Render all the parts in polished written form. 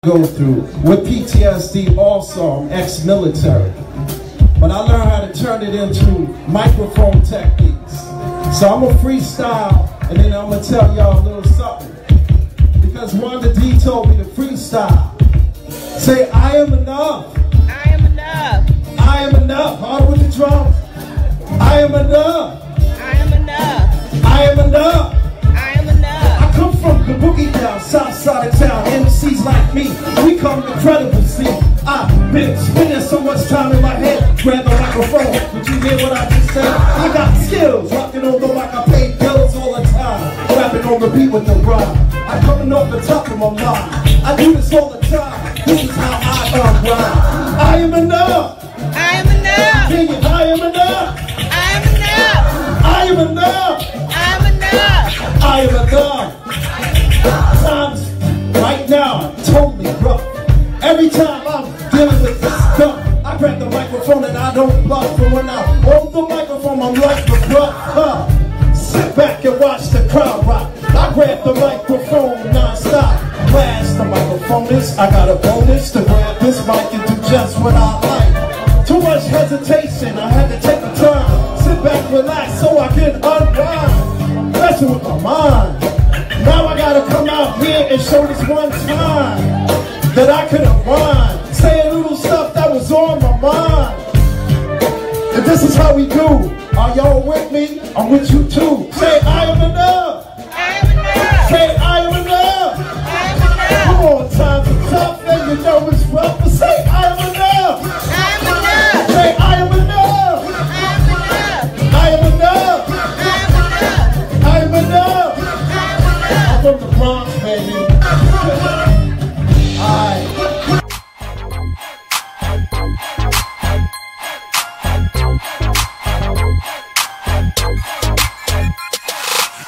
Go through with PTSD. Also, I'm ex-military, but I learned how to turn it into microphone techniques. So I'm gonna freestyle, and then I'm gonna tell y'all a little something, because Wanda D told me to freestyle. Say, I am enough. I am enough. I am enough. Hard with the drums. I am enough. I am enough. I am enough. I am enough. I come from the boogie down, south side of town. MCs like me, we come incredible. See, I've been spending so much time in my head. Grab the microphone. Did you hear what I just said? I got skills, rocking on the mic. I pay bills all the time. Rapping on the beat with the rhyme. I'm coming off the top of my mind. I do this all the time. This is how I rhyme. I am enough. I am enough. Sing it. I am enough. I am enough. I am enough. I am enough. I am enough. Times right now totally rough. Every time I'm dealing with this stuff, I grab the microphone and I don't bluff. And when I hold the microphone, I'm like the bluff. Sit back and watch the crowd rock. I grab the microphone non-stop. Blast the microphone is, I got a bonus to grab this mic and do just what I like. Too much hesitation, I had to take the time. Sit back, relax, so I can unwind. Messing with my mind. Now I gotta come out here and show this one time that I could unwind. Say a little stuff that was on my mind. And this is how we do. Are y'all with me? I'm with you too. Say, I am enough. I am enough. Say, I am enough. I am enough. Come on, times are tough and you know it's rough, but say, I am enough. I am enough. Say, I am enough. I am enough. I am enough. I am enough. I'm from the Bronx, baby. Alright.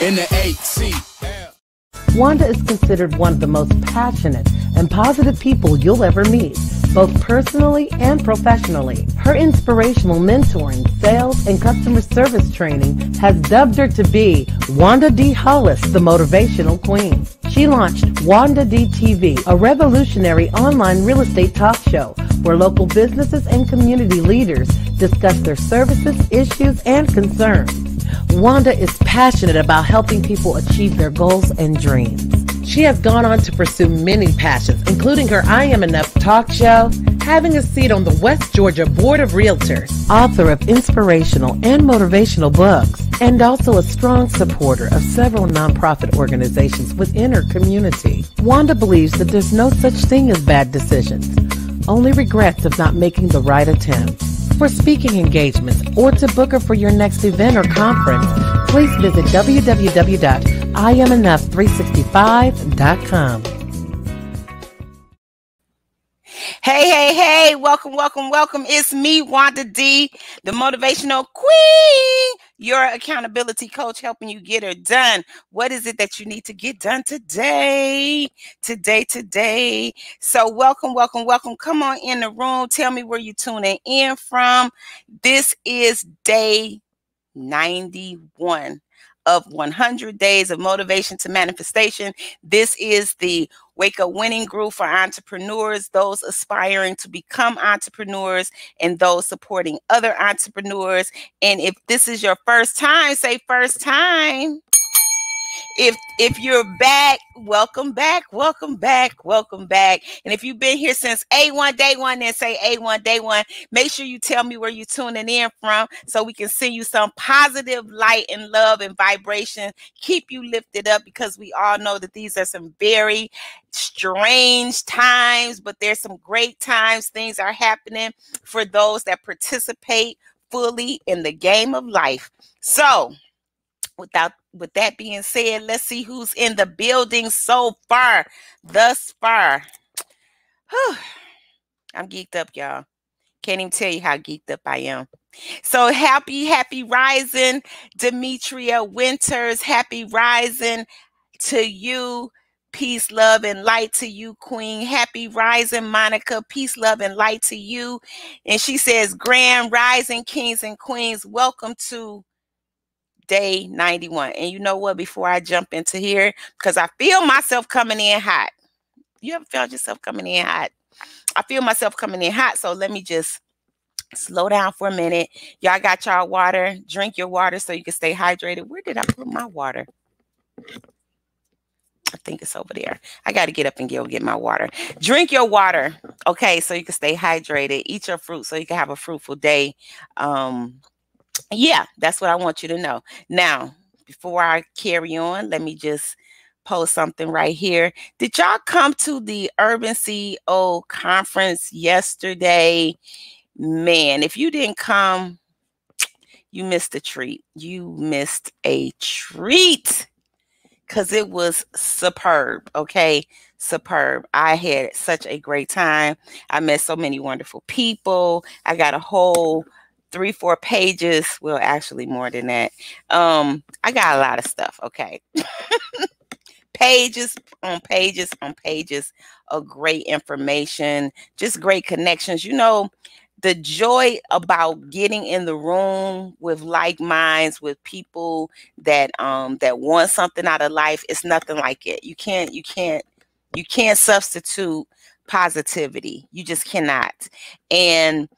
In the 8C. Wanda is considered one of the most passionate and positive people you'll ever meet, both personally and professionally. Her inspirational mentoring, sales, and customer service training has dubbed her to be Wanda D. Hollis, the Motivational Queen. She launched Wanda D TV, a revolutionary online real estate talk show where local businesses and community leaders discuss their services, issues, and concerns. Wanda is passionate about helping people achieve their goals and dreams. She has gone on to pursue many passions, including her I Am Enough talk show, having a seat on the West Georgia Board of Realtors, author of inspirational and motivational books, and also a strong supporter of several nonprofit organizations within her community. Wanda believes that there's no such thing as bad decisions, only regrets of not making the right attempt. For speaking engagements or to book her for your next event or conference, please visit www.IamEnough365.com. Hey, hey, hey, welcome, welcome, welcome. It's me, Wanda D, the Motivational Queen, your accountability coach, helping you get her done. What is it that you need to get done today? Today. So welcome, welcome, welcome. Come on in the room. Tell me where you're tuning in from. This is day 91 of 100 days of motivation to manifestation. This is the Wake Up Winning group for entrepreneurs, those aspiring to become entrepreneurs, and those supporting other entrepreneurs. And if this is your first time, say first time. If you're back, welcome back, welcome back, welcome back. And if you've been here since A1 day one, then say A1 day one. Make sure you tell me where you're tuning in from so we can send you some positive light and love and vibration. Keep you lifted up, because we all know that these are some very strange times, but there's some great times. Things are happening for those that participate fully in the game of life. So with that being said, let's see who's in the building so far, thus far. Whew. I'm geeked up, y'all. Can't even tell you how geeked up I am. So happy rising, Demetria Winters. Happy rising to you. Peace, love, and light to you, Queen. Happy rising, Monica. Peace, love, and light to you. And she says, grand rising, kings and queens. Welcome to day 91. And you know what? Before I jump into here, because I feel myself coming in hot. You ever felt yourself coming in hot? I feel myself coming in hot, so let me just slow down for a minute. Y'all got y'all water. Drink your water so you can stay hydrated. Where did I put my water? I think it's over there. I got to get up and go get my water. Drink your water, okay, so you can stay hydrated. Eat your fruit so you can have a fruitful day. Yeah, that's what I want you to know. Now, before I carry on, let me just post something right here. Did y'all come to the Urban CEO conference yesterday? Man, if you didn't come, you missed a treat. You missed a treat because it was superb, okay? Superb. I had such a great time. I met so many wonderful people. I got a whole 3-4 pages. Well, actually more than that. I got a lot of stuff, okay? Pages on pages on pages of great information, just great connections. You know, the joy about getting in the room with like minds, with people that that want something out of life, it's nothing like it. You can't substitute positivity. You just cannot. And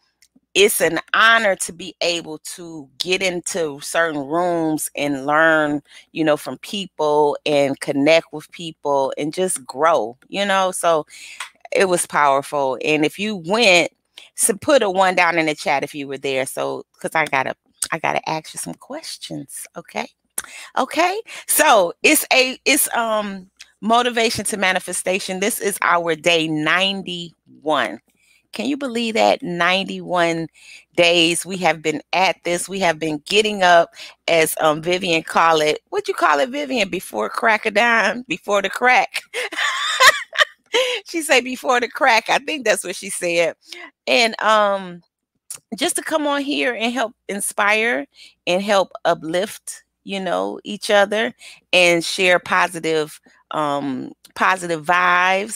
it's an honor to be able to get into certain rooms and learn, you know, from people and connect with people and just grow, you know. So it was powerful. And if you went, so put a 1 down in the chat if you were there. So because I gotta ask you some questions. Okay. So it's motivation to manifestation. This is our day 91. Can you believe that? 91 days we have been at this. We have been getting up, as Vivian call it. What'd you call it, Vivian? Before crack a dime? Before the crack? She said before the crack. I think that's what she said. And just to come on here and help inspire and help uplift, you know, each other and share positive vibes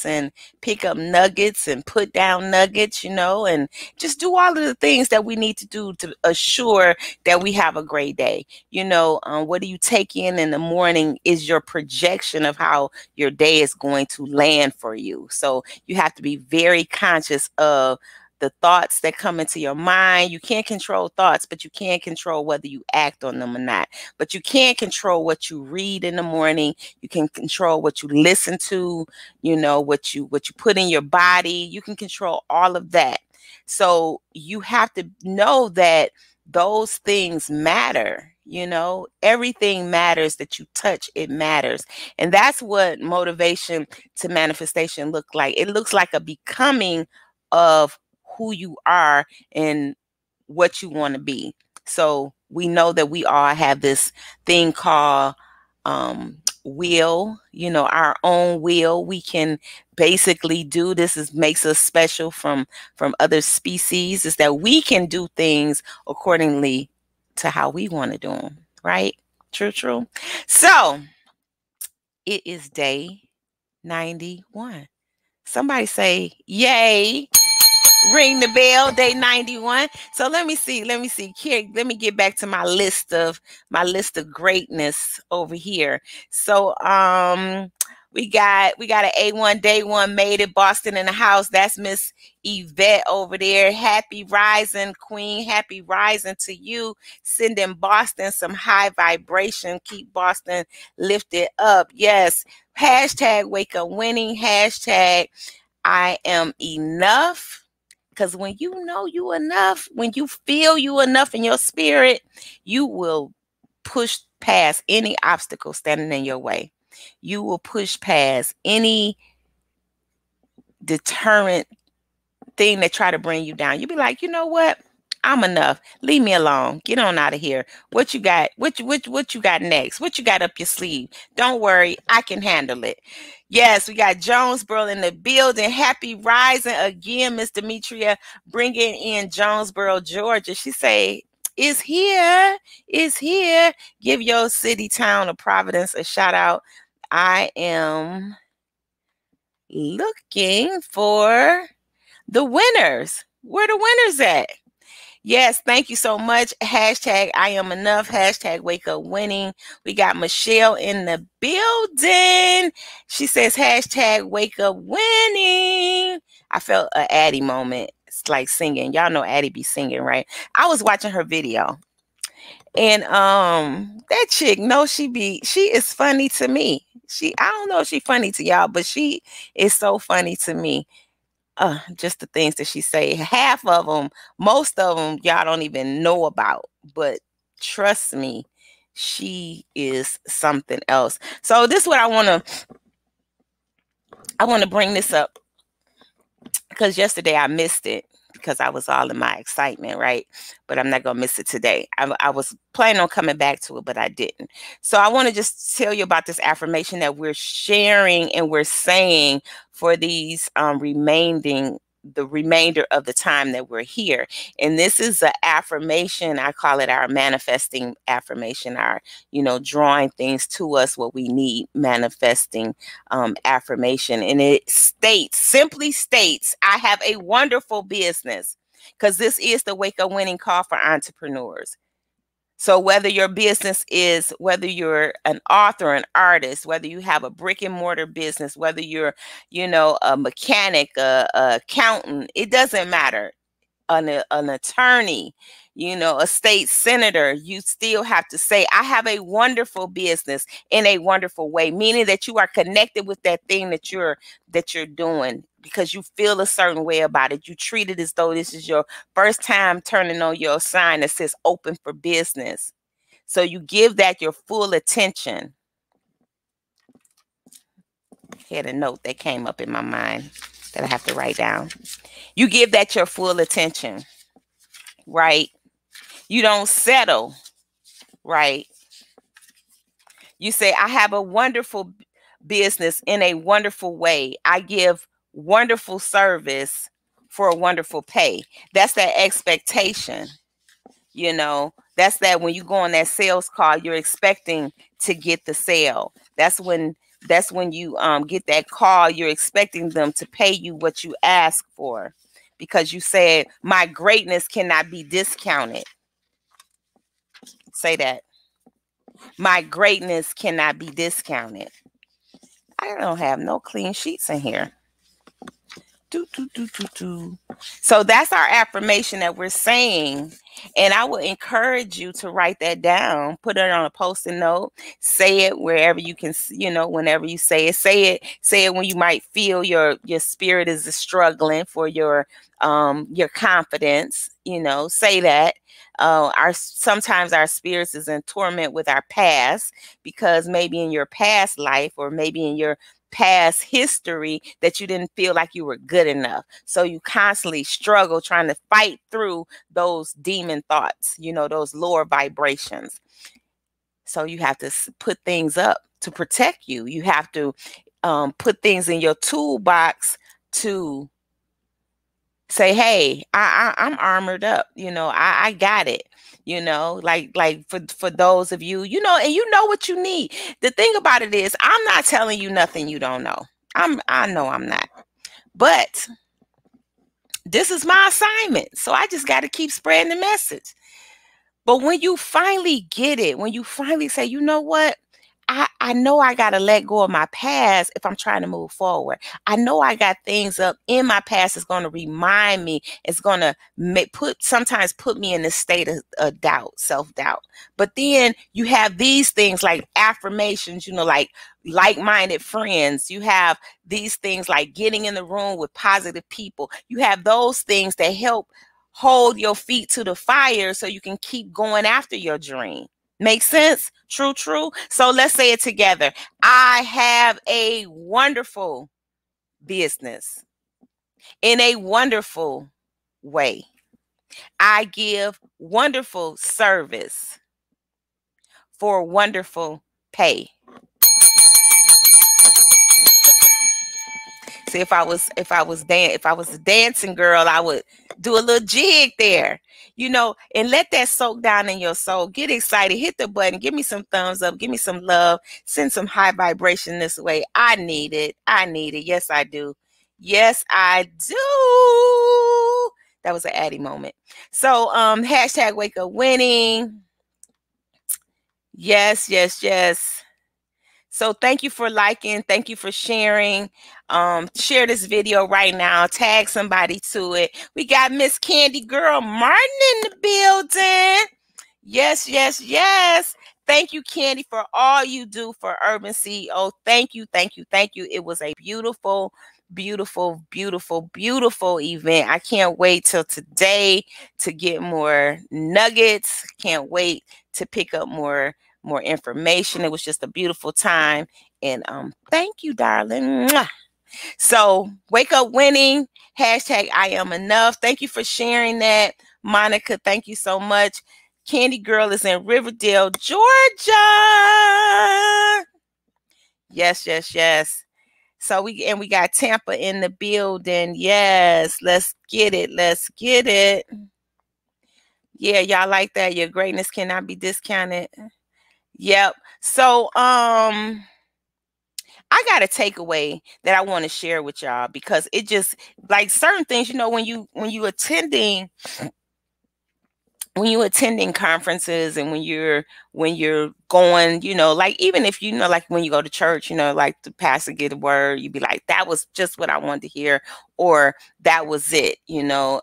and pick up nuggets and put down nuggets, you know, and just do all of the things that we need to do to assure that we have a great day. You know, what do you take in the morning is your projection of how your day is going to land for you. So you have to be very conscious of the thoughts that come into your mind. You can't control thoughts, but you can control whether you act on them or not. But you can't control what you read in the morning. You can control what you listen to, you know, what you put in your body. You can control all of that. So you have to know that those things matter. You know, everything matters that you touch. It matters. And that's what motivation to manifestation look like. It looks like a becoming of who you are and what you want to be. So we know that we all have this thing called will, you know, our own will. We can basically do this. Makes us special from other species, is that we can do things accordingly to how we want to do them. Right? True. So it is day 91. Somebody say yay. Ring the bell, day 91. So let me see. Here, let me get back to my list of greatness over here. So we got an A1 day 1 made it, Boston in the house. That's Miss Yvette over there. Happy rising, Queen. Happy rising to you. Sending Boston some high vibration. Keep Boston lifted up. Yes. Hashtag wake up winning. Hashtag I am enough. Because when you know you enough, when you feel you enough in your spirit, you will push past any obstacle standing in your way. You will push past any deterrent thing that try to bring you down. You'll be like, you know what? I'm enough. Leave me alone. Get on out of here. What you got? What you got next? What you got up your sleeve? Don't worry, I can handle it. Yes, we got Jonesboro in the building. Happy rising again, Miss Demetria, bringing in Jonesboro, Georgia. She say, is here. Give your city, town of Providence a shout out. I am looking for the winners. Where the winners at? Yes, thank you so much. Hashtag I am enough. Hashtag wake up winning. We got Michelle in the building. She says hashtag wake up winning. I felt a Addie moment. It's like singing. Y'all know Addie be singing, right? I was watching her video. And that chick, no, she is funny to me. I don't know if she's funny to y'all, but she is so funny to me. Just the things that she say, half of them, most of them, y'all don't even know about. But trust me, she is something else. So this is what I want to bring this up, because yesterday I missed it because I was all in my excitement, right? But I'm not going to miss it today. I was planning on coming back to it, but I didn't. So I want to just tell you about this affirmation that we're sharing and we're saying for these the remainder of the time that we're here. And this is an affirmation. I call it our manifesting affirmation, our, drawing things to us, what we need, manifesting affirmation. And it simply states, I have a wonderful business, because this is the wake up winning call for entrepreneurs. So whether your business is, whether you're an author, an artist, whether you have a brick and mortar business, whether you're, a mechanic, a accountant, it doesn't matter. An attorney, a state senator, you still have to say, I have a wonderful business in a wonderful way, meaning that you are connected with that thing that you're doing, because you feel a certain way about it. You treat it as though this is your first time turning on your sign that says open for business. So you give that your full attention. Had a note that came up in my mind that I have to write down. You give that your full attention. Right? You don't settle, right? You say, I have a wonderful business in a wonderful way. I give wonderful service for a wonderful pay. That's that expectation. That's that when you go on that sales call, you're expecting to get the sale. That's when you get that call, you're expecting them to pay you what you ask for, because you said, my greatness cannot be discounted. Say that. My greatness cannot be discounted. I don't have no clean sheets in here. So that's our affirmation that we're saying. And I would encourage you to write that down, put it on a Post-it note, say it wherever you can, whenever you say it, say it when you might feel your spirit is struggling for your confidence, say that. Sometimes our spirits is in torment with our past, because maybe in your past life, or maybe in your past history, that you didn't feel like you were good enough. So you constantly struggle trying to fight through those demon thoughts, those lower vibrations. So you have to put things up to protect you. You have to put things in your toolbox to say, hey, I'm armored up. I got it. Like for those of you, and you know what you need. The thing about it is, I'm not telling you nothing you don't know. I know I'm not. But this is my assignment. So I just got to keep spreading the message. But when you finally get it, when you finally say, you know what? I know I got to let go of my past if I'm trying to move forward. I know I got things up in my past that's going to remind me. It's going to sometimes put me in a state of doubt, self-doubt. But then you have these things like affirmations, like like-minded friends. You have these things like getting in the room with positive people. You have those things that help hold your feet to the fire so you can keep going after your dream. Make sense? True. So let's say it together. I have a wonderful business in a wonderful way. I give wonderful service for wonderful pay. See, if I was a dancing girl, I would do a little jig there, and let that soak down in your soul. Get excited, hit the button, give me some thumbs up, give me some love, send some high vibration this way. I need it. Yes, I do. That was an Addie moment. So hashtag wake up winning. Yes, yes, yes. So thank you for liking. Thank you for sharing. Share this video right now. Tag somebody to it. We got Miss Candy Girl Martin in the building. Yes, yes, yes. Thank you, Candy, for all you do for Urban CEO. Thank you, thank you, thank you. It was a beautiful, beautiful, beautiful, beautiful event. I can't wait till today to get more nuggets. Can't wait to pick up more information. It was just a beautiful time. And thank you, darling. Mwah. So wake up winning. Hashtag I am enough. Thank you for sharing that. Monica, thank you so much. Candy Girl is in Riverdale, Georgia. Yes, yes, yes. So we got Tampa in the building. Yes, let's get it. Let's get it. Yeah, y'all like that. Your greatness cannot be discounted. Yep. So I got a takeaway that I want to share with y'all, because it just, like, certain things, you know, when you attending conferences, and when you're going, you know, like, even if, you know, like when you go to church, you know, like the pastor get a word, you be like, that was just what I wanted to hear, or that was it, you know.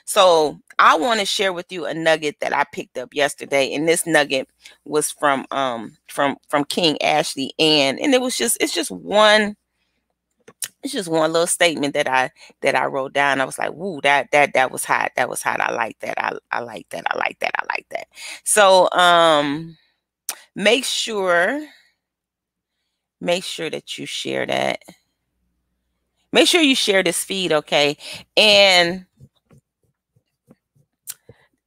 So I want to share with you a nugget that I picked up yesterday, and this nugget was from King Ashley, and it's just one little statement that I wrote down. I was like, "Woo, that was hot. That was hot. I like that. I like that. I like that. I like that." So make sure that you share that. Make sure you share this feed, okay? And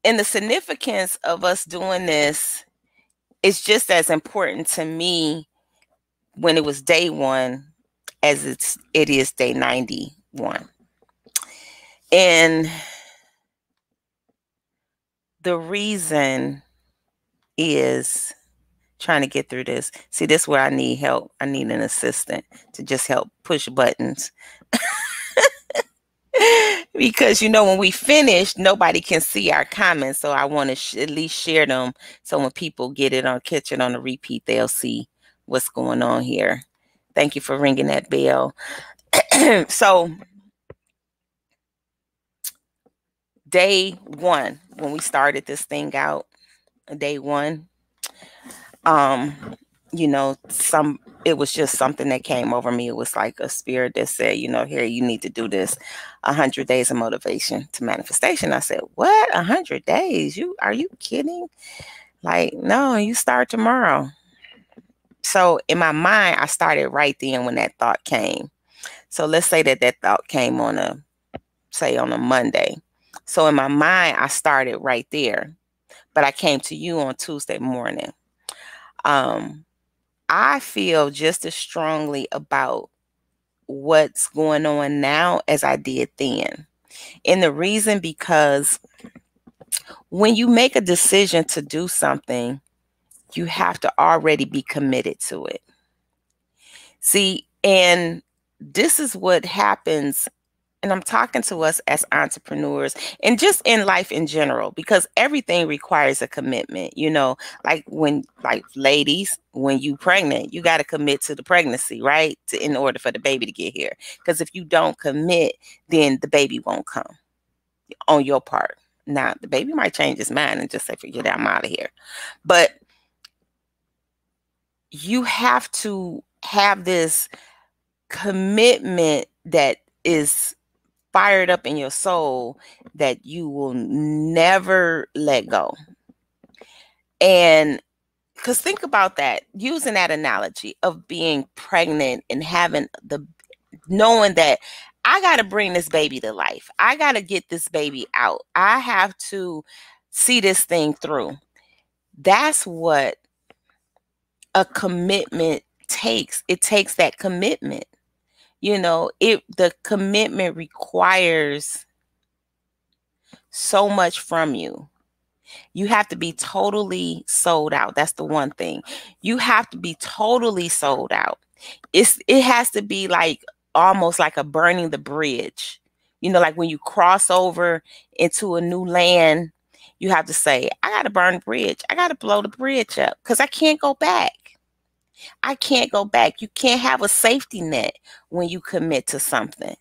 the significance of us doing this is just as important to me when it was day one as it is day 91. And the reason is, trying to get through this. See, this is where I need help. I need an assistant to just help push buttons. Because, you know, when we finish, nobody can see our comments. So I want to at least share them. So when people catch it on the repeat, they'll see what's going on here. Thank you for ringing that bell. So day one, when we started this thing out, day one, you know, it was just something that came over me. It was like a spirit that said, you know, here, you need to do this 100 days of motivation to manifestation. I said, what? 100 days? Are you kidding? Like, no, you start tomorrow. So in my mind, I started right then when that thought came. So let's say that thought came on a Monday. So in my mind, I started right there, but I came to you on Tuesday morning. I feel just as strongly about what's going on now as I did then. And the reason, because when you make a decision to do something, you have to already be committed to it. See, and this is what happens. And I'm talking to us as entrepreneurs and just in life in general, because everything requires a commitment. You know, like ladies, when you pregnant, you got to commit to the pregnancy, right? In order for the baby to get here. Because if you don't commit, then the baby won't come on your part. Now, the baby might change his mind and just say, forget it, I'm out of here. But you have to have this commitment that is fired up in your soul, that you will never let go. And because think about that, using that analogy of being pregnant and knowing that I got to bring this baby to life. I got to get this baby out. I have to see this thing through. That's what a commitment takes. It takes that commitment. You know, the commitment requires so much from you. You have to be totally sold out. That's the one thing. You have to be totally sold out. It has to be like almost like a burning the bridge. You know, like when you cross over into a new land, you have to say, I got to burn the bridge. I got to blow the bridge up because I can't go back. I can't go back. You can't have a safety net when you commit to something.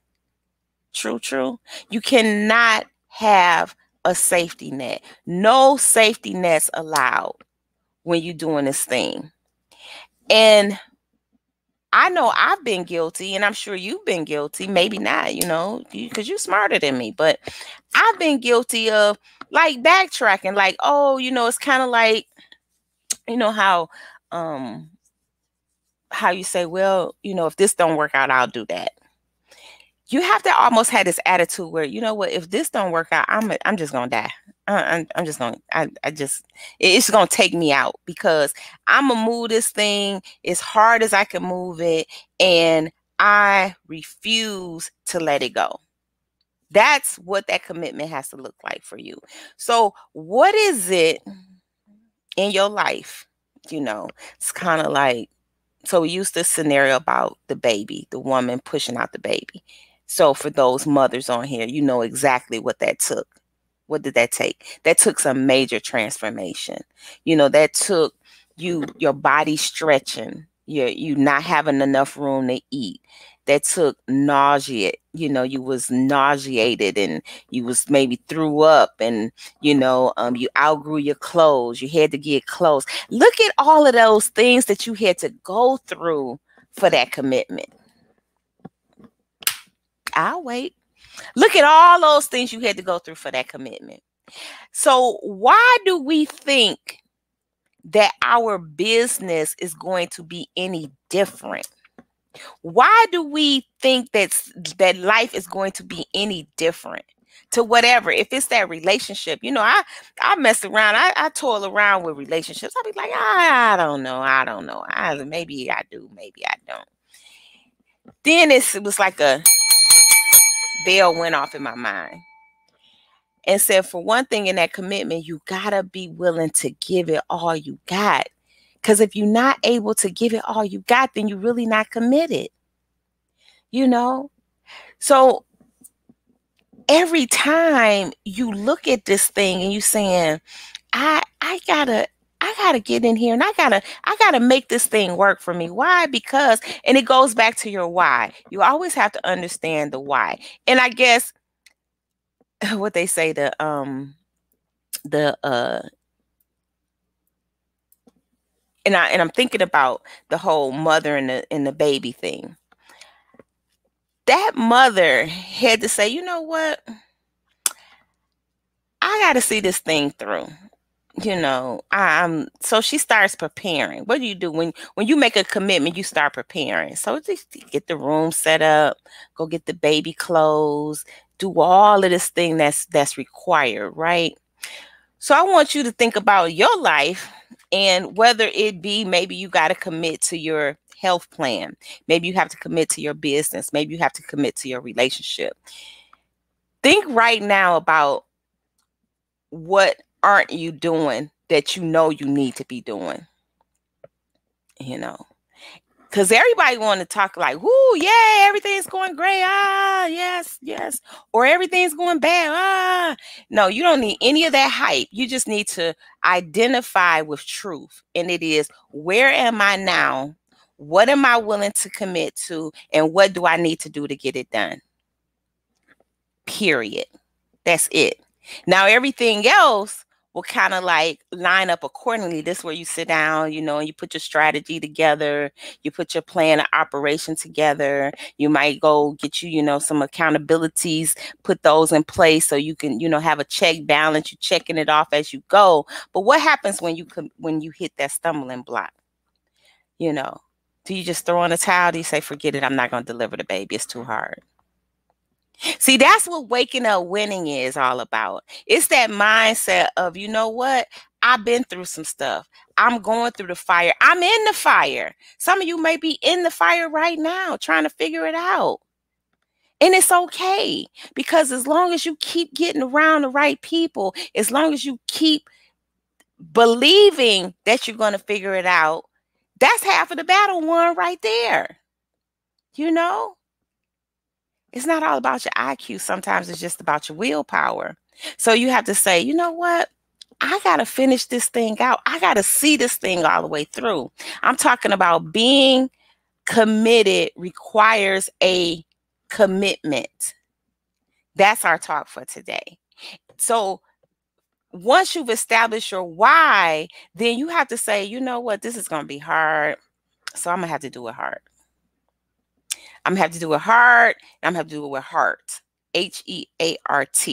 True, true. You cannot have a safety net. No safety nets allowed when you're doing this thing. And I know I've been guilty, and I'm sure you've been guilty. Maybe not, you know, because you're smarter than me. But I've been guilty of like backtracking. Like, oh, you know, it's kind of like, you know, how you say, well, you know, if this don't work out, I'll do that. You have to almost have this attitude where, you know what, if this don't work out, I'm just gonna die. I'm just gonna, it's gonna take me out because I'm gonna move this thing as hard as I can move it, and I refuse to let it go. That's what that commitment has to look like for you. So, what is it in your life? You know, it's kind of like, so we used this scenario about the baby, the woman pushing out the baby. So for those mothers on here, you know exactly what that took. What did that take? That took some major transformation. You know, that took your body stretching, you not having enough room to eat. That took nausea. You know, you was nauseated and you was maybe threw up, and you know, you outgrew your clothes. You had to get clothes. Look at all of those things that you had to go through for that commitment. I'll wait. Look at all those things you had to go through for that commitment. So why do we think that our business is going to be any different? Why do we think that life is going to be any different to whatever? If it's that relationship, you know, I mess around. I toil around with relationships. I'll be like, I don't know. Maybe I do. Maybe I don't. Then it was like a bell went off in my mind and said, for one thing, in that commitment, you gotta be willing to give it all you got. Because if you're not able to give it all you got, then you're really not committed. You know? So every time you look at this thing and you saying, I gotta get in here and I gotta make this thing work for me. Why? Because, and it goes back to your why. You always have to understand the why. And I guess what they say, and I'm thinking about the whole mother and the baby thing. That mother had to say, you know what? I got to see this thing through. You know, so she starts preparing. What do you do when you make a commitment? You start preparing. So just get the room set up, go get the baby clothes, do all of this thing that's required, right? So I want you to think about your life, and whether it be, maybe you got to commit to your health plan. Maybe you have to commit to your business. Maybe you have to commit to your relationship. Think right now about what aren't you doing that you know you need to be doing, you know? Because everybody want to talk like, whoo, yeah, everything's going great. Ah, yes, yes. Or everything's going bad. Ah. No, you don't need any of that hype. You just need to identify with truth. And it is, where am I now? What am I willing to commit to? And what do I need to do to get it done? Period. That's it. Now, everything else will kind of like line up accordingly. This is where you sit down, you know, and you put your strategy together. You put your plan of operation together. You might go get you know, some accountabilities, put those in place so you can, you know, have a check balance. You're checking it off as you go. But what happens when you hit that stumbling block? You know, do you just throw in a towel? Do you say, forget it, I'm not going to deliver the baby, it's too hard? See, that's what waking up winning is all about. It's that mindset of, you know what? I've been through some stuff. I'm going through the fire. I'm in the fire. Some of you may be in the fire right now trying to figure it out. And it's okay, because as long as you keep getting around the right people, as long as you keep believing that you're going to figure it out, that's half of the battle won right there. You know? It's not all about your IQ. Sometimes it's just about your willpower. So you have to say, you know what? I got to finish this thing out. I got to see this thing all the way through. I'm talking about being committed requires a commitment. That's our talk for today. So once you've established your why, then you have to say, you know what? This is going to be hard. So I'm going to have to do it hard. I'm going to have to do it hard. And I'm going to have to do it with heart. Heart.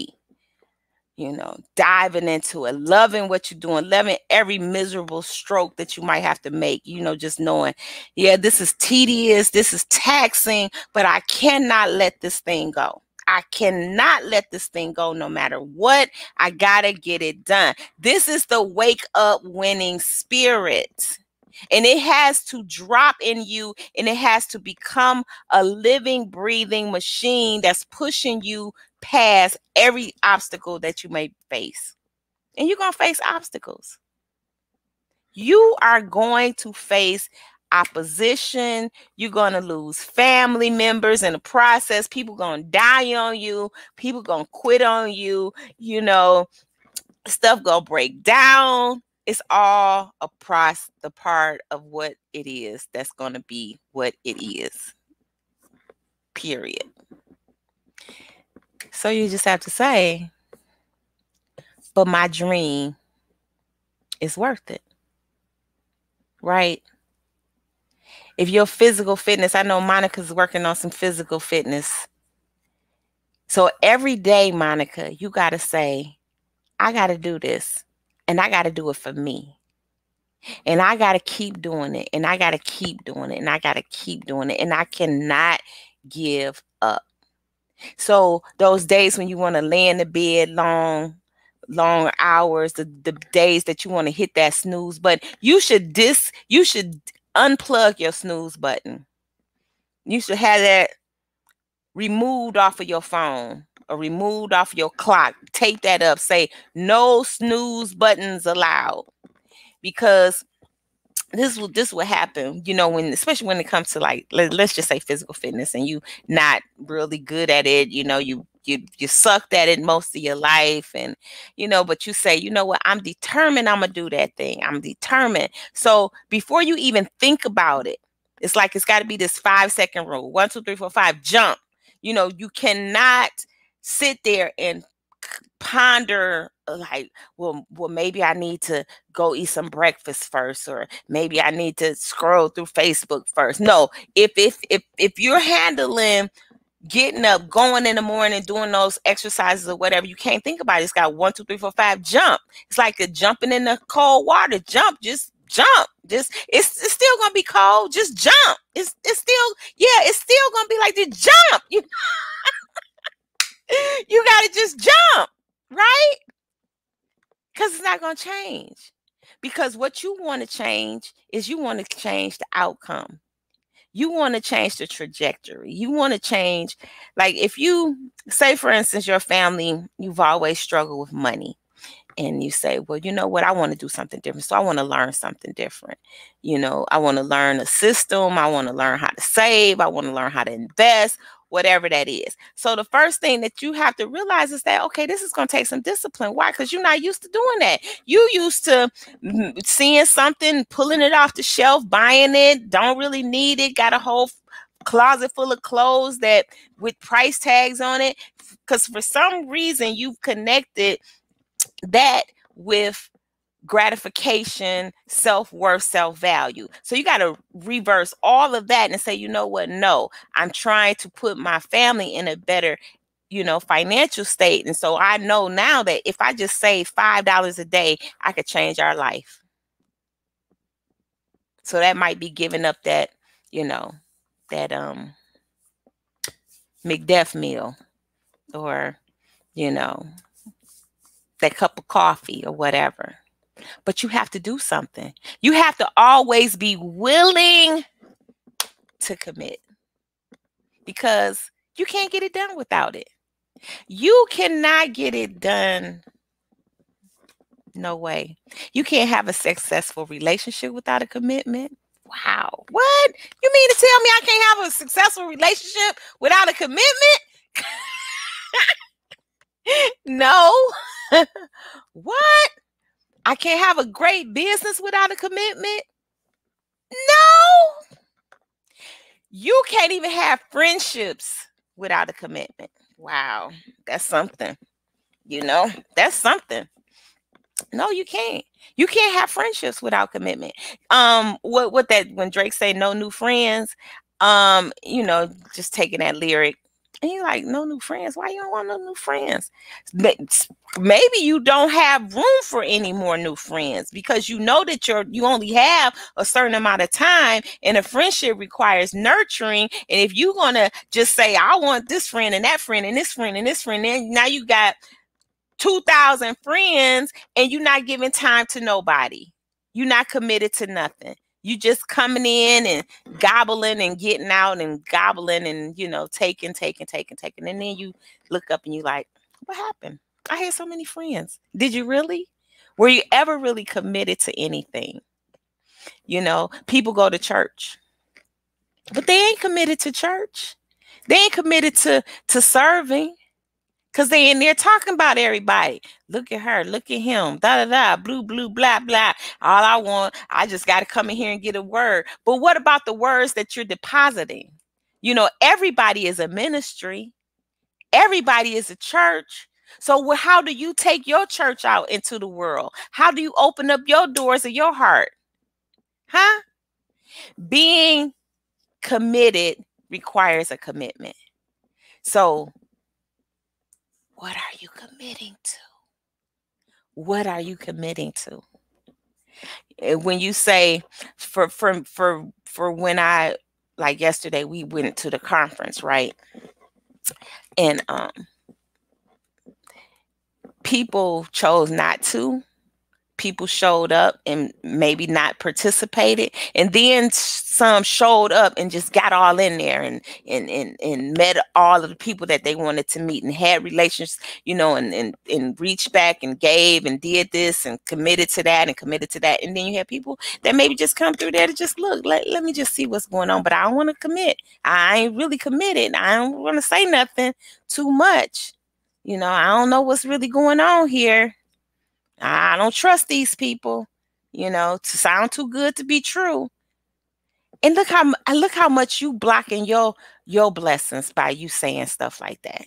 You know, diving into it, loving what you're doing, loving every miserable stroke that you might have to make, you know, just knowing, yeah, this is tedious, this is taxing, but I cannot let this thing go. I cannot let this thing go no matter what. I gotta get it done. This is the wake up winning spirit. And it has to drop in you, and it has to become a living, breathing machine that's pushing you past every obstacle that you may face. And you're going to face obstacles. You are going to face opposition. You're going to lose family members in the process. People going to die on you. People going to quit on you. You know, stuff going to break down. It's all the part of what it is that's going to be what it is. Period. So you just have to say, but my dream is worth it. Right? If your physical fitness, I know Monica's working on some physical fitness. So every day, Monica, you got to say, I got to do this, and I got to do it for me. And I got to keep doing it, and I got to keep doing it, and I got to keep doing it, and I cannot give up. So those days when you want to lay in the bed long hours, the days that you want to hit that snooze button, you should unplug your snooze button. You should have that removed off of your phone or removed off your clock. Tape that up. Say no snooze buttons allowed. Because this will happen, you know, especially when it comes to, like, let's just say physical fitness, and you not really good at it, you know, you sucked at it most of your life, and you know, but you say, you know what, I'm determined, I'm gonna do that thing. I'm determined. So before you even think about it, it's like it's got to be this 5-second rule. 1, 2, 3, 4, 5, jump. You know, you cannot sit there and ponder like, well, maybe I need to go eat some breakfast first, or maybe I need to scroll through Facebook first. No, if you're handling getting up, going in the morning, doing those exercises or whatever, you can't think about it. It's got 1, 2, 3, 4, 5, jump. It's like a jumping in the cold water. Jump, just jump. Just it's still gonna be cold. Just jump. It's still gonna be like this. Jump. You gotta just jump, right? Because it's not gonna change. Because what you want to change is you want to change the outcome. You want to change the trajectory. You want to change, like, if you say, for instance, your family, you've always struggled with money. And you say, well, you know what? I want to do something different. So I want to learn something different. You know, I want to learn a system. I want to learn how to save. I want to learn how to invest, whatever that is. So the first thing that you have to realize is that, okay, this is going to take some discipline. Why? Because you're not used to doing that. You used to seeing something, pulling it off the shelf, buying it, don't really need it, got a whole closet full of clothes that with price tags on it. Because for some reason you've connected that with gratification, self-worth, self-value. So you got to reverse all of that and say, you know what? No, I'm trying to put my family in a better, you know, financial state. And so I know now that if I just save $5 a day, I could change our life. So that might be giving up that, you know, that McDuff meal, or, you know, that cup of coffee or whatever. But you have to do something. You have to always be willing to commit, because you can't get it done without it. You cannot get it done. No way. You can't have a successful relationship without a commitment. Wow. What? You mean to tell me I can't have a successful relationship without a commitment? No. What? I can't have a great business without a commitment? No. You can't even have friendships without a commitment. Wow. That's something. That's something. No, you can't. You can't have friendships without commitment. What that when Drake say no new friends, just taking that lyric, and you're like, no new friends. Why you don't want no new friends? Maybe you don't have room for any more new friends because you know that you only have a certain amount of time, and a friendship requires nurturing. And if you're gonna just say, I want this friend and that friend and this friend and this friend, then now you got 2,000 friends and you're not giving time to nobody. You're not committed to nothing. You just coming in and gobbling and getting out and gobbling and, taking. And then you look up and you like, what happened? I had so many friends. Did you really? Were you ever really committed to anything? People go to church, but they ain't committed to church. They ain't committed to serving. Because they in there talking about everybody. Look at her. Look at him. Da-da-da. Blue, blue, blah, blah. All I want, I just got to come in here and get a word. But what about the words that you're depositing? Everybody is a ministry. Everybody is a church. So how do you take your church out into the world? How do you open up your doors of your heart? Huh? Being committed requires a commitment. So what are you committing to? What are you committing to? When you say for when I, like yesterday, we went to the conference, right? And people chose not to. People showed up and maybe not participated, and then some showed up and just got all in there and met all of the people that they wanted to meet and had relations, and reached back and gave and did this and committed to that. And then you have people that maybe just come through there to just look, let me just see what's going on, but I don't want to commit. I ain't really committed. I don't want to say nothing too much. I don't know what's really going on here. I don't trust these people, to sound too good to be true. And look how much you blocking your blessings by you saying stuff like that.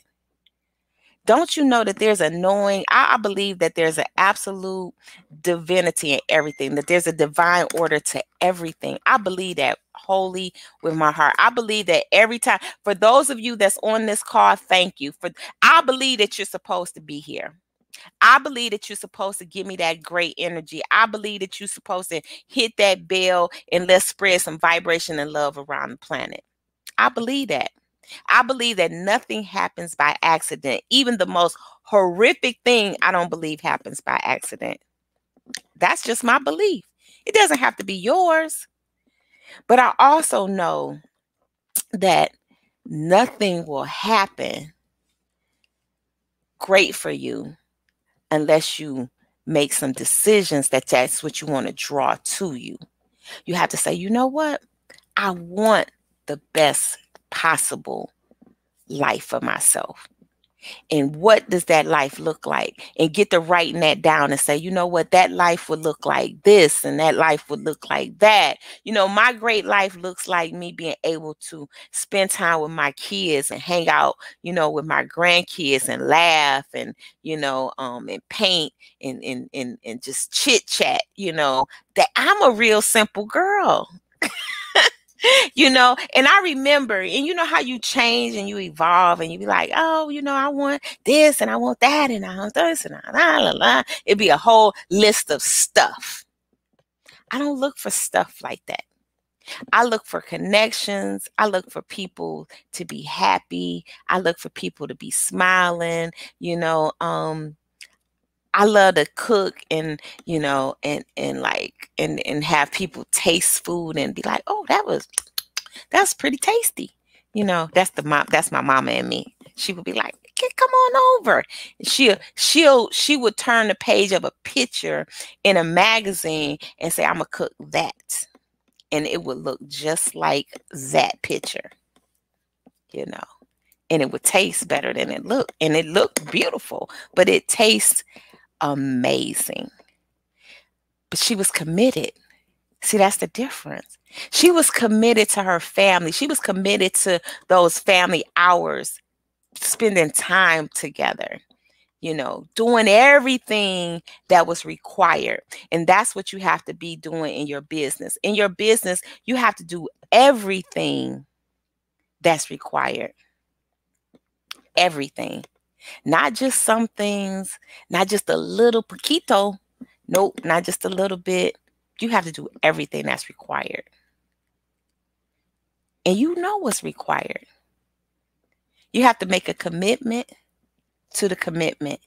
Don't you know that there's a knowing? I believe that there's an absolute divinity in everything, that there's a divine order to everything. I believe that wholly with my heart. I believe that every time, for those of you that's on this call, thank you. I believe that you're supposed to be here. I believe that you're supposed to give me that great energy. I believe that you're supposed to hit that bell and let's spread some vibration and love around the planet. I believe that. I believe that nothing happens by accident. Even the most horrific thing, I don't believe happens by accident. That's just my belief. It doesn't have to be yours. But I also know that nothing will happen great for you unless you make some decisions that's what you want to draw to you. You have to say, you know what? I want the best possible life for myself. And what does that life look like? And get to writing that down and say, you know what, that life would look like this and that life would look like that. My great life looks like me being able to spend time with my kids and hang out, with my grandkids and laugh and, and paint and just chit chat, that I'm a real simple girl. And I remember, and you know how you change and you evolve and you be like, oh, I want this and I want that and I want this and la. It'd be a whole list of stuff. I don't look for stuff like that. I look for connections. I look for people to be happy. I look for people to be smiling. I love to cook and have people taste food and be like, oh, that's pretty tasty. That's my mama and me. She would be like, come on over. She would turn the page of a picture in a magazine and say, I'm gonna cook that. And it would look just like that picture, and it would taste better than it looked. And it looked beautiful, but it tastes amazing. But she was committed. See, that's the difference. She was committed to her family. She was committed to those family hours, spending time together, doing everything that was required. And that's what you have to be doing in your business. In your business, you have to do everything that's required. Everything. Not just some things, not just a little poquito. Nope, not just a little bit. You have to do everything that's required. And you know what's required. You have to make a commitment to the commitment.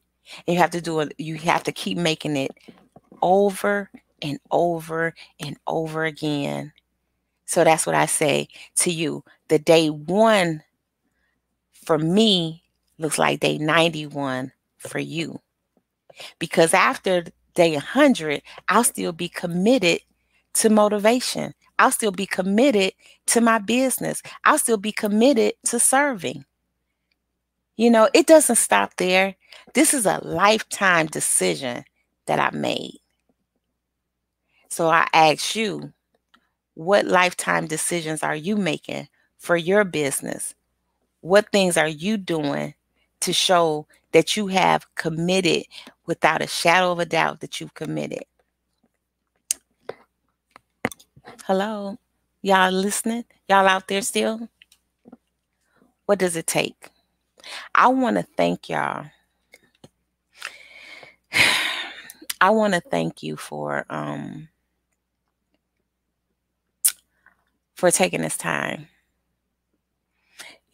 And you have to do it. You have to keep making it over and over and over again. So that's what I say to you. The day 1 for me looks like day 91 for you. Because after day 100, I'll still be committed to motivation. I'll still be committed to my business. I'll still be committed to serving. It doesn't stop there. This is a lifetime decision that I made. So I ask you, what lifetime decisions are you making for your business? What things are you doing to show that you have committed without a shadow of a doubt that you've committed? Hello? Y'all listening? Y'all out there still? What does it take? I want to thank y'all. I want to thank you for taking this time.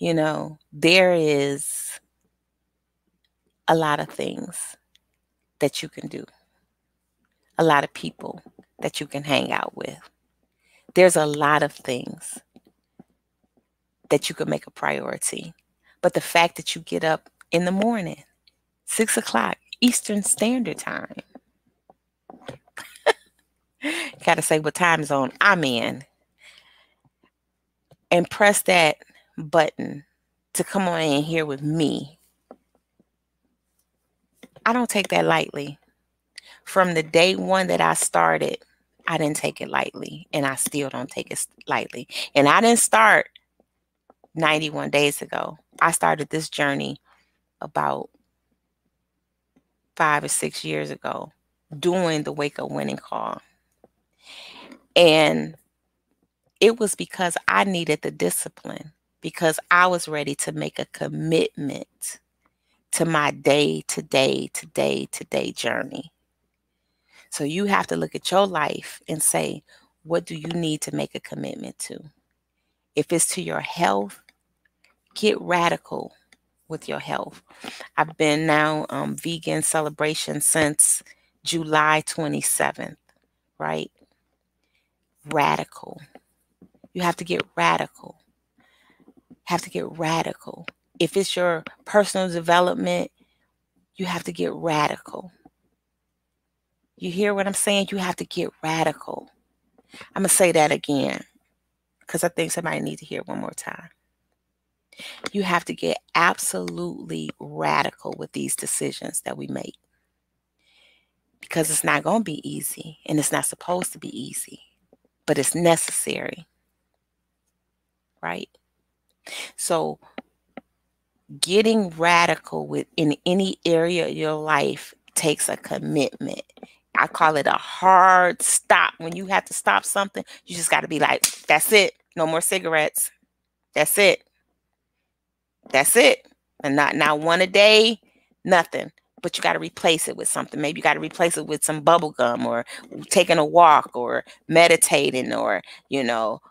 There is a lot of things that you can do. A lot of people that you can hang out with. There's a lot of things that you can make a priority. But the fact that you get up in the morning, 6 o'clock Eastern Standard Time, gotta say what time zone I'm in, and press that button to come on in here with me, I don't take that lightly. From the day 1 that I started, I didn't take it lightly, and I still don't take it lightly. And I didn't start 91 days ago. I started this journey about 5 or 6 years ago, doing the Wake Up Winning call. And it was because I needed the discipline, because I was ready to make a commitment to my day-to-day journey. So you have to look at your life and say, what do you need to make a commitment to? If it's to your health, get radical with your health. I've been now vegan celebration since July 27th, right? Radical. You have to get radical. Have to get radical. If it's your personal development, you have to get radical. You hear what I'm saying? You have to get radical. I'm going to say that again because I think somebody needs to hear it one more time. You have to get absolutely radical with these decisions that we make, because it's not going to be easy, and it's not supposed to be easy, but it's necessary, right? So getting radical in any area of your life takes a commitment. I call it a hard stop. When you have to stop something, you just got to be like, that's it. No more cigarettes. That's it. That's it. And not one a day, nothing. But you got to replace it with something. Maybe you got to replace it with some bubble gum, or taking a walk, or meditating, or,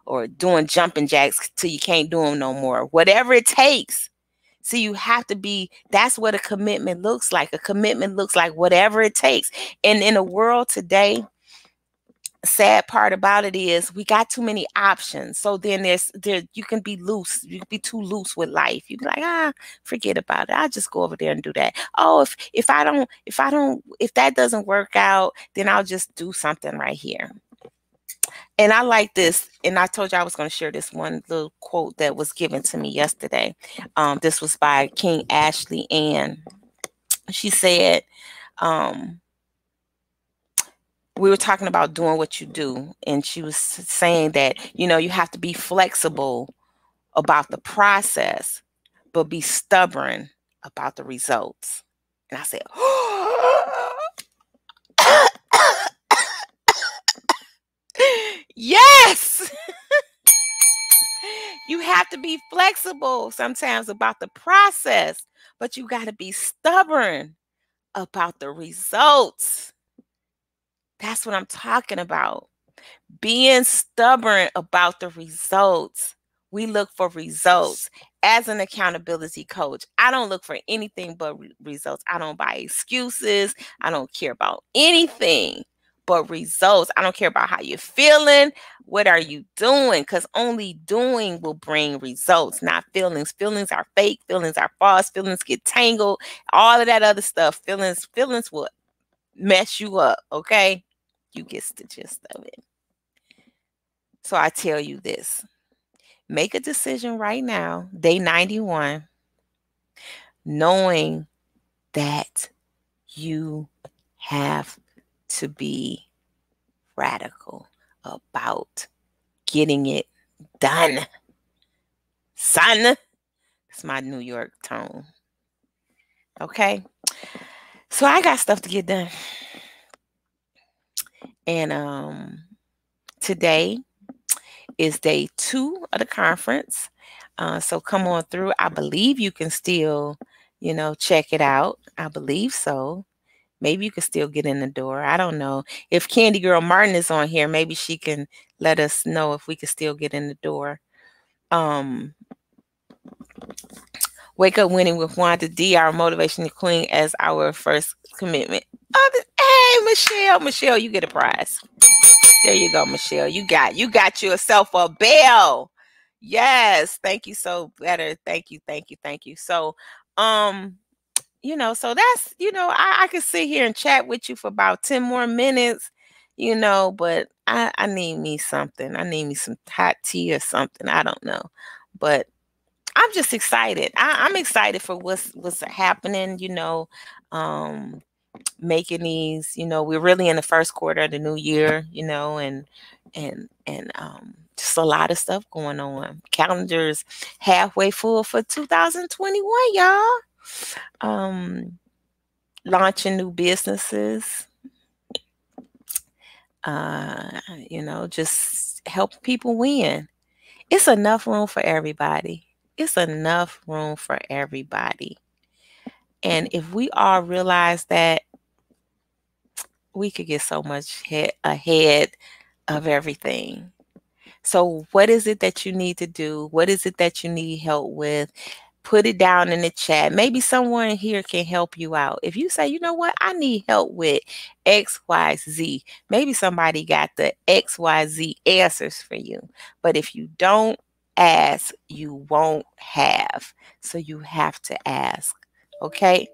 or doing jumping jacks till you can't do them no more. Whatever it takes. See, you have to be, that's what a commitment looks like. A commitment looks like whatever it takes. And in a world today, sad part about it is we got too many options. So then you can be loose. You can be too loose with life. You be like, forget about it. I'll just go over there and do that. Oh, if that doesn't work out, then I'll just do something right here. And I like this. And I told you I was going to share this one little quote that was given to me yesterday. This was by King Ashley Ann. She said, we were talking about doing what you do. And she was saying that, you have to be flexible about the process, but be stubborn about the results. And I said, yes, you have to be flexible sometimes about the process, but you got to be stubborn about the results. That's what I'm talking about. Being stubborn about the results. We look for results. As an accountability coach, I don't look for anything but results. I don't buy excuses. I don't care about anything but results. I don't care about how you're feeling. What are you doing? Because only doing will bring results, not feelings. Feelings are fake. Feelings are false. Feelings get tangled. All of that other stuff. Feelings will mess you up. Okay? You get the gist of it. So I tell you this, make a decision right now, day 91, knowing that you have to be radical about getting it done. Son, it's my New York tone. Okay? So I got stuff to get done. And today is day 2 of the conference. So come on through. I believe you can still, check it out. I believe so. Maybe you can still get in the door. I don't know. If Candy Girl Martin is on here, maybe she can let us know if we can still get in the door. Wake Up Winning with Wanda D, our motivational queen, as our first commitment. Hey, Michelle, you get a prize. There you go, Michelle. You got yourself a bell. Yes, thank you. So better. Thank you. So, so that's, I could sit here and chat with you for about 10 more minutes, but I need me something. I need me some hot tea or something. I don't know. But I'm just excited. I'm excited for what's happening, making these, we're really in the first quarter of the new year, and just a lot of stuff going on. Calendar's halfway full for 2021, y'all. Launching new businesses, just help people win. It's enough room for everybody. And if we all realize that, we could get so much ahead of everything. So what is it that you need to do? What is it that you need help with? Put it down in the chat. Maybe someone here can help you out. If you say, you know what, I need help with XYZ, maybe somebody got the XYZ answers for you. But if you don't ask, you won't have. So you have to ask. Okay?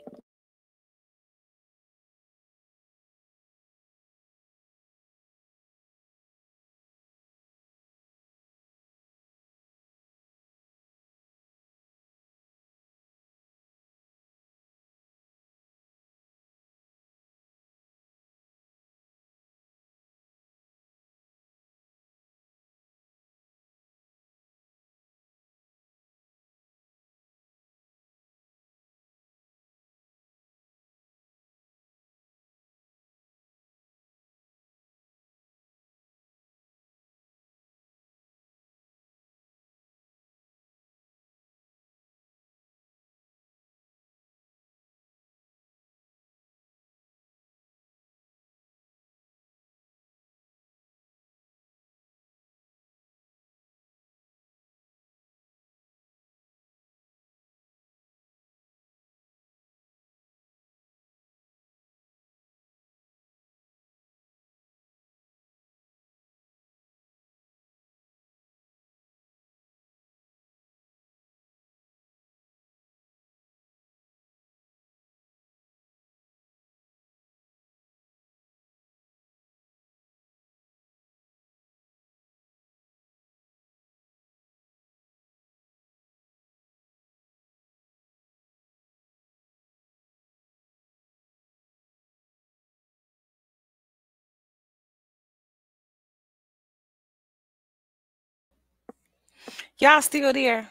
Y'all still there?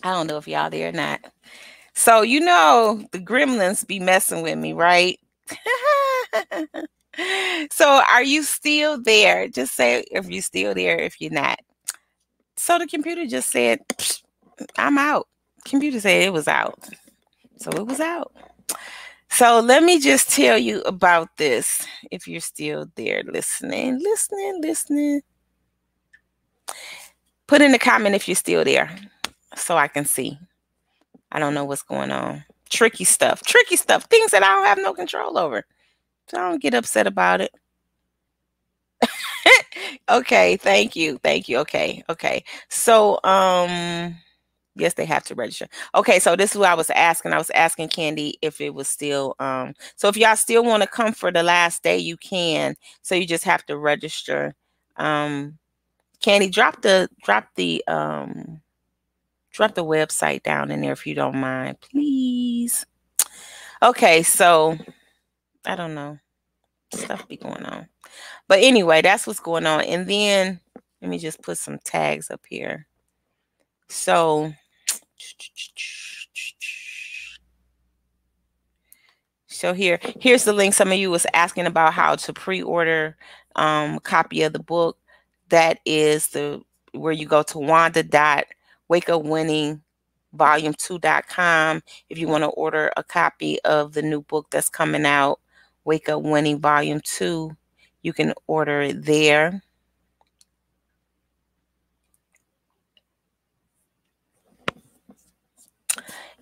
I don't know if y'all there or not. So, you know, the gremlins be messing with me, right? So, are you still there? Just say if you're still there, if you're not. So, the computer just said, I'm out. Computer said it was out. So, it was out. So, let me just tell you about this if you're still there listening. Put in the comment if you're still there so I can see. I don't know what's going on. Tricky stuff, things that I don't have no control over. So I don't get upset about it. Okay, thank you. Okay. So, yes, they have to register. Okay, so this is what I was asking. I was asking Candy if it was still, so if y'all still want to come for the last day, you can. So you just have to register. Candy, drop the website down in there if you don't mind, please. Okay, so I don't know. Stuff be going on. But anyway, that's what's going on. And then let me just put some tags up here. So here's the link. Some of you was asking about how to pre-order a copy of the book. That is where you go to wanda.wakeupwinning.volume2.com if you want to order a copy of the new book that's coming out, Wake Up Winning Volume 2. You can order it there.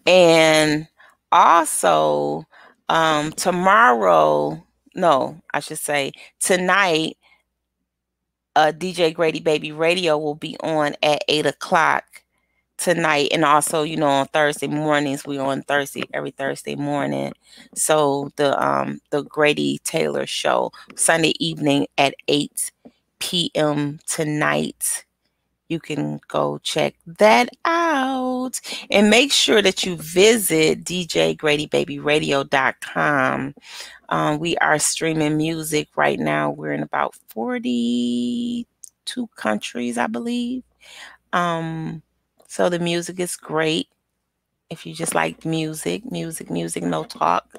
And also tonight, DJ Grady Baby Radio will be on at 8 o'clock tonight. And also, you know, on Thursday mornings, we're on every Thursday morning. So the Grady Taylor Show, Sunday evening at 8 p.m. tonight. You can go check that out. And make sure that you visit djgradybabyradio.com. We are streaming music right now. We're in about 42 countries, I believe. So the music is great. If you just like music, no talk,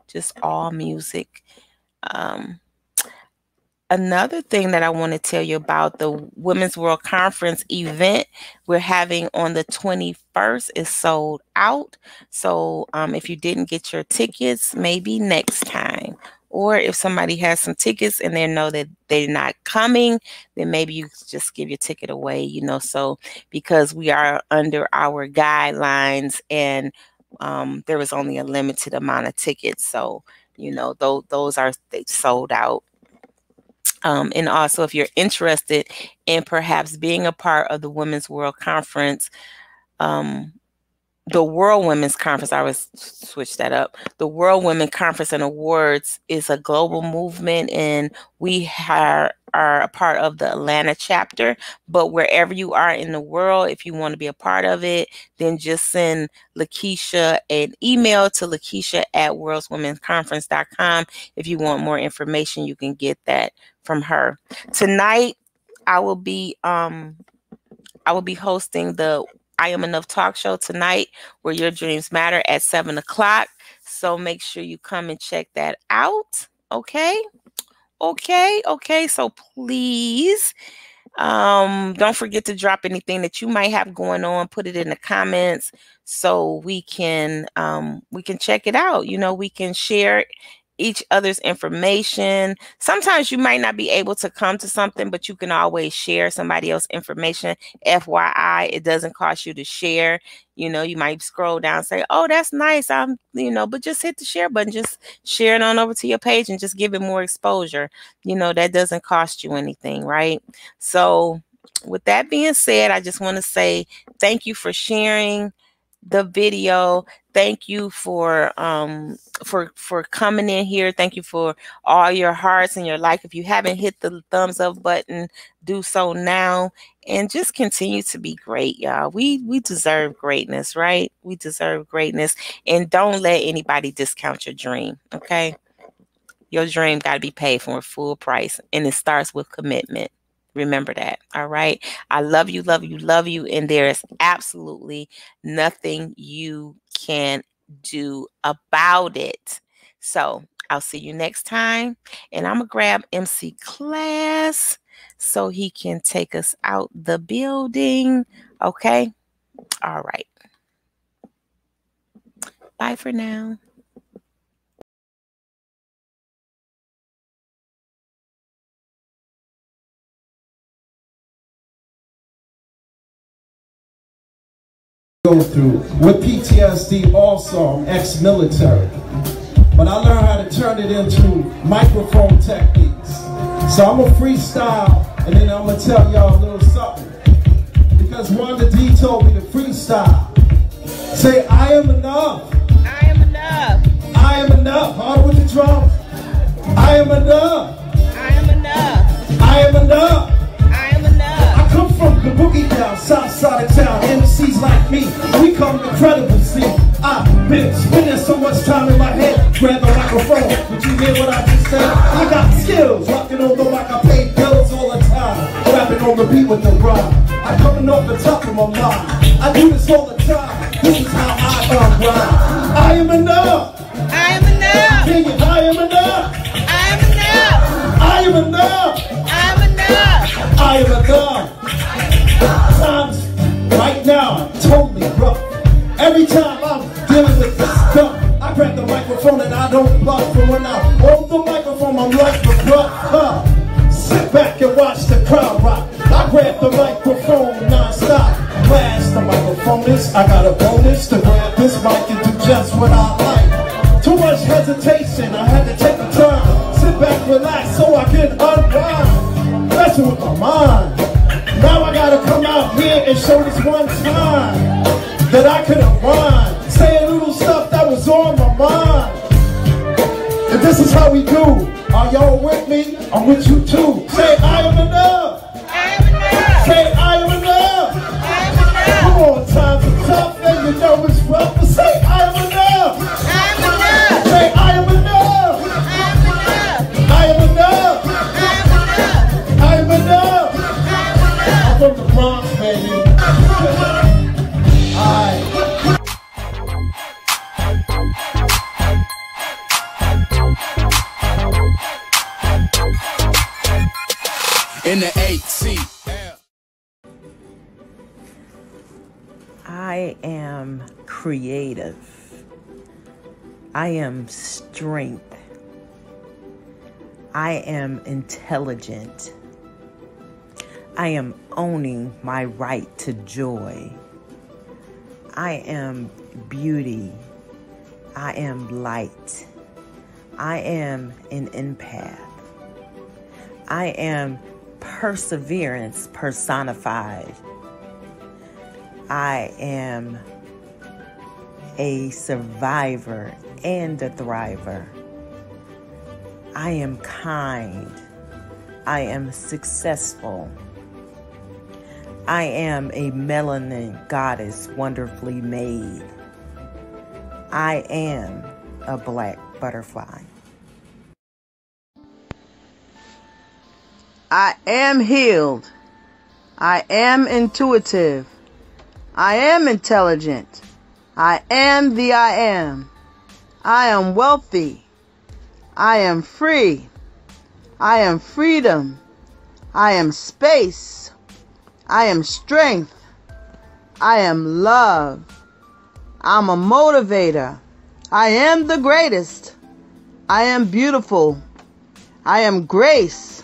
just all music. Another thing that I want to tell you about the Women's World Conference event we're having on the 21st is sold out. So if you didn't get your tickets, maybe next time. Or if somebody has some tickets and they know that they're not coming, then maybe you just give your ticket away, you know. So because we are under our guidelines and there was only a limited amount of tickets. So, you know, those are sold out. And also, if you're interested in perhaps being a part of the Women's World Conference, the World Women's Conference, I was switch that up. The World Women Conference and Awards is a global movement, and we are a part of the Atlanta chapter. But wherever you are in the world, if you want to be a part of it, then just send Lakeisha an email to lakeisha@worldswomenconference.com. If you want more information, you can get that from her. Tonight, I will be hosting the I Am Enough talk show tonight, where your dreams matter, at 7 o'clock. So make sure you come and check that out. Okay. So please, don't forget to drop anything that you might have going on. Put it in the comments so we can check it out. You know, we can share each other's information. Sometimes you might not be able to come to something, but you can always share somebody else's information. FYI, it doesn't cost you to share. You know, you might scroll down and say, oh, that's nice. But just hit the share button, just share it on over to your page and just give it more exposure. You know, that doesn't cost you anything, right? So with that being said, I just want to say thank you for sharing the video. Thank you for coming in here. Thank you for all your hearts and your like. If you haven't hit the thumbs up button, do so now, and just continue to be great, y'all. We deserve greatness, right? We deserve greatness, and don't let anybody discount your dream. Okay, your dream got to be paid for full price, and it starts with commitment. Remember that. All right. I love you, love you, love you. And there is absolutely nothing you can do about it. So I'll see you next time. And I'm going to grab MC Class so he can take us out the building. Okay. All right. Bye for now. Go through with PTSD. Also, I'm ex-military, but I learned how to turn it into microphone techniques. So I'm gonna freestyle, and then I'm gonna tell y'all a little something, because Wanda D told me to freestyle. Say, I am enough. I am enough. I am enough. Hard with the drums. I am enough. I am enough. I am enough. I am enough. I come from the boogie down, south side of town. MCs like me, we come incredible. See, I've been spending so much time in my head. Grab the microphone. Did you hear what I just said? I got skills, rocking on the mic. I pay bills all the time. Rapping on the beat with the rhyme. I'm coming off the top of my mind. I do this all the time. This is how I grind. I am enough. I am enough. Sing it. I am enough. I am enough. I am enough. I am enough. I am enough. Times right now are totally rough. Every time I'm dealing with this stuff, I grab the microphone and I don't bluff. And when I hold the microphone, I'm like the bluff. Sit back and watch the crowd rock. I grab the microphone non-stop. Blast the microphone is, I got a bonus to grab this mic and do just what I like. Too much hesitation, I had to take a turn. Sit back, relax so I can unwind. Messing with my mind. Now I gotta come out here and show this one time that I could unwind. Say a little stuff that was on my mind. And this is how we do. Are y'all with me? I'm with you too. Say I am enough. I am enough. Say I am enough. I am enough. Come on, times are tough and you know it's rough. But say I am enough. I am enough. Say I am enough. I am enough. I am enough. I am enough. I'm from the Bronx, baby. Alright. In the 8C. I am creative. I am strength. I am intelligent. I am owning my right to joy. I am beauty. I am light. I am an empath. I am perseverance personified. I am a survivor and a thriver. I am kind. I am successful. I am a melanin goddess wonderfully made. I am a black butterfly. I am healed. I am intuitive. I am intelligent. I am the I am. I am wealthy. I am free. I am freedom. I am space. I am strength. I am love. I'm a motivator. I am the greatest. I am beautiful. I am grace.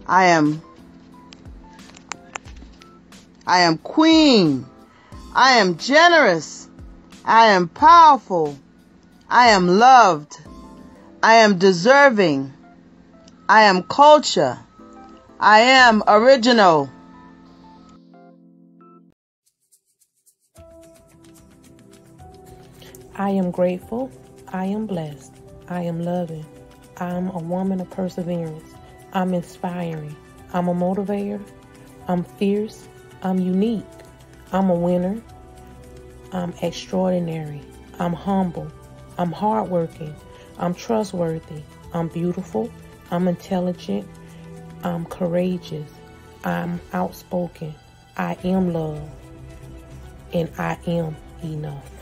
I am queen. I am generous. I am powerful. I am loved. I am deserving. I am culture. I am original. I am grateful. I am blessed. I am loving. I'm a woman of perseverance. I'm inspiring. I'm a motivator. I'm fierce. I'm unique. I'm a winner. I'm extraordinary. I'm humble. I'm hardworking. I'm trustworthy. I'm beautiful. I'm intelligent. I'm courageous. I'm outspoken. I am love. And I am enough.